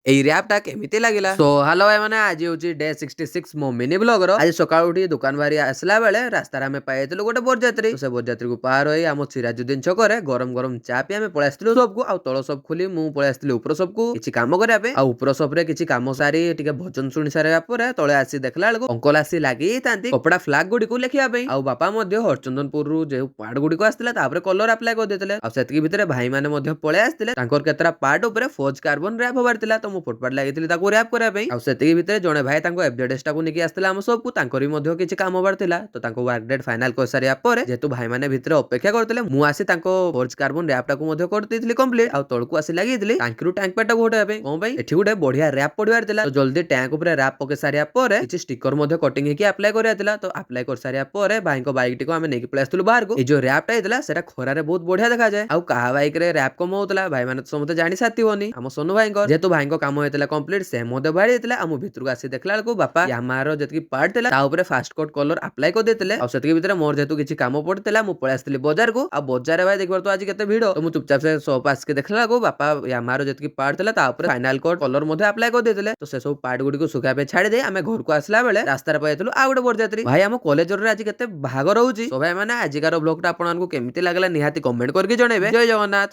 ଏଇ ର୍ୟାପଟା କେମିତି ଲାଗିଲା। ସୋ ହାଲୋ ଭାଇ ମାନେ, ଆଜି ହଉଛି ଡେ 66 ମୋ ମିନି ବ୍ଲଗର। ଆଜି ସକାଳୁ ଉଠି ଦୋକାନ ବାହାରି ଆସିଲା ବେଳେ ରାସ୍ତାରେ ଆମେ ପାଇଥିଲୁ ଗୋଟେ ବରଯାତ୍ରୀ। ସେ ବରଯାତ୍ରୀକୁ ପାର ହୋଇ ଆମ ସିରାଜୁଦ୍ଦିନ ଛକରେ ଗରମ ଗରମ ଚା ପିଇ ଆମେ ପଳେଇ ଆସିଥିଲୁ ସବକୁ। ଆଉ ତଳ ସବ ଖୋଲି ମୁଁ ପଳେଇ ଆସିଥିଲି ଉପର ସବକୁ କିଛି କାମ କରିବା ପାଇଁ। ଆଉ ଉପର ସବରେ କିଛି କାମ ସାରି ଟିକେ ଭଜନ ଶୁଣି ସାରିବା ପରେ ତଳେ ଆସି ଦେଖିଲା ବେଳକୁ ଅଙ୍କଲ ଆସି ଲାଗିଥାନ୍ତି କପଡା ଫ୍ଲାଗ ଗୁଡିକୁ ଲେଖିବା ପାଇଁ। ଆଉ ବାପା ମଧ୍ୟ ହରଚନ୍ଦନପୁରରୁ ଯେଉଁ ପାର୍ଟ ଗୁଡିକ ଆସିଥିଲା ତାପରେ କଲର ଆପ୍ଲାଏ କରିଦେଇଥିଲେ। ଆଉ ସେତିକି ଭିତରେ ଭାଇ ମାନେ ମଧ୍ୟ ପଳେଇ ଆସିଥିଲେ। ତାଙ୍କର କେତେଟା ପାର୍ଟ ଉପରେ ଫୋଜ କାର୍ବନ ର୍ୟାପ ହବାର ଥିଲା, ତ ମୁଁ ଫୁଟପାଥ ଲାଗିଥିଲି ତାକୁ ର୍ୟାପ କରିବା ପାଇଁ। ଆଉ ସେତିକି ଭିତରେ ଜଣେ ଭାଇ ତାଙ୍କ ଏଫଜେଡଏସ୍ ଟାକୁ ନେଇକି ଆସିଥିଲା ଆମ ସବକୁ। ତାଙ୍କର ବି ମଧ୍ୟ କିଛି କାମ ହବାର ଥିଲା, ତ ତାଙ୍କ ୱାର୍କ ଡେଟ୍ ଫାଇନାଲ କରିସାରିବା ପରେ ଯେହେତୁ ଭାଇ ମାନେ ଭିତରେ ଅପେକ୍ଷା କରୁଥିଲେ, ମୁଁ ଆସି ତାଙ୍କ ଫୋଜ କାର୍ବନ ର୍ୟାପ ଟାକୁ ମଧ୍ୟ କରିଦେଇଥିଲି କମ୍ପ୍ଲିଟ। ଆଉ ତଳକୁ ଆସି ଲାଗିଥିଲି ଟାଙ୍କିରୁ ଟ୍ୟାଙ୍କ ପ୍ୟାଡ ଟାକୁ ହଟାଇବା ପାଇଁ। କଣ ପାଇଁ? ଏଠି ଗୋଟେ ବଢିଆ ର୍ୟାପ ପଡିବାର ଥିଲା, ତ ଜଲ୍ଦି ଟ୍ୟାଙ୍କ ଉପରେ ର୍ୟାପ ପକେଇ ସାରିବା ପରେ କିଛି ଷ୍ଟିକର ମଧ୍ୟ କଟିଂ ହେଇକି ଆପ୍ଲାଏ କରିବାର ଥିଲା। ତ ଆପ୍ଲାଏ କରିସାରିବା ପରେ ଭାଇଙ୍କ ବାଇକ ଟିକୁ ଆମେ ନେଇକି ପଳେଇ ଆସିଥିଲୁ ବାହାରକୁ। ଏଇ ଯୋଉ ର୍ୟାପ ଟା ହେଇଥିଲା ସେଟା ଖରାରେ ବହୁତ ବଢିଆ ଦେଖାଯାଏ। ଆଉ କାହା ବାଇକ ରେ ର୍ୟାପ କମ ହଉଥିଲା ଭାଇ ମାନେ ତ ସମସ୍ତେ ଜାଣି ସାରିଥିବନି, ଆମ ସୋନୁ ଭାଇଙ୍କର। ଯେହେତୁ ଭାଇଙ୍କ କାମ ହେଇଥିଲା କମ୍ପ୍ଲିଟ, ସେ ମଧ୍ୟ ବାହାରି ଯାଇଥିଲା। ଆଉ ମୁଁ ଭିତରକୁ ଆସି ଦେଖିଲା ବେଳକୁ ବାପା ୟାମାର ଯେତିକି ପାର୍ଟ ଥିଲା ତା ଉପରେ ଫାଷ୍ଟ କୋଟ କଲର ଆପ୍ଲାଏ କରିଦେଇଥିଲେ। ଆଉ ସେତିକି ଭିତରେ ମୋର ଯେହେତୁ କିଛି କାମ ପଡିଥିଲା ମୁଁ ପଳେଇ ଆସିଥିଲି ବଜାରକୁ। ଆଉ ବଜାରରେ ଭାଇ ଦେଖିବାର ତ ଆଜି କେତେ ଭିଡ, ତ ମୁଁ ଚୁପଚାପ ସେ ସପ ଆସିକି ଦେଖିଲା ବେଳକୁ ବାପା ୟାମାର ଯେତିକି ପାର୍ଟ ଥିଲା ତା ଉପରେ ଫାଇନାଲ କୋଟ କଲର ମଧ୍ୟ ଆପ୍ଲାଏ କରିଦେଇଥିଲେ। ତ ସେ ସବୁ ପାର୍ଟ ଗୁଡିକୁ ଶୁଖିବା ପାଇଁ ଛାଡି ଦେଇ ଆମେ ଘରକୁ ଆସିଲା ବେଳେ ରାସ୍ତାରେ ପାଇଥିଲୁ ଆଉ ଗୋଟେ ବରଯାତ୍ରୀ। ଭାଇ ଆମ କଲେଜରେ ଆଜି କେତେ ଭାଗ ରହୁଛି। ତ ଭାଇ ମାନେ ଆଜିକାର ବ୍ଲଗ ଟା ଆପଣମାନଙ୍କୁ କେମିତି ଲାଗିଲା ନିହାତି କମେଣ୍ଟ କରିକି ଜଣେଇବେ। ଜୟ ଜଗନ୍ନାଥ।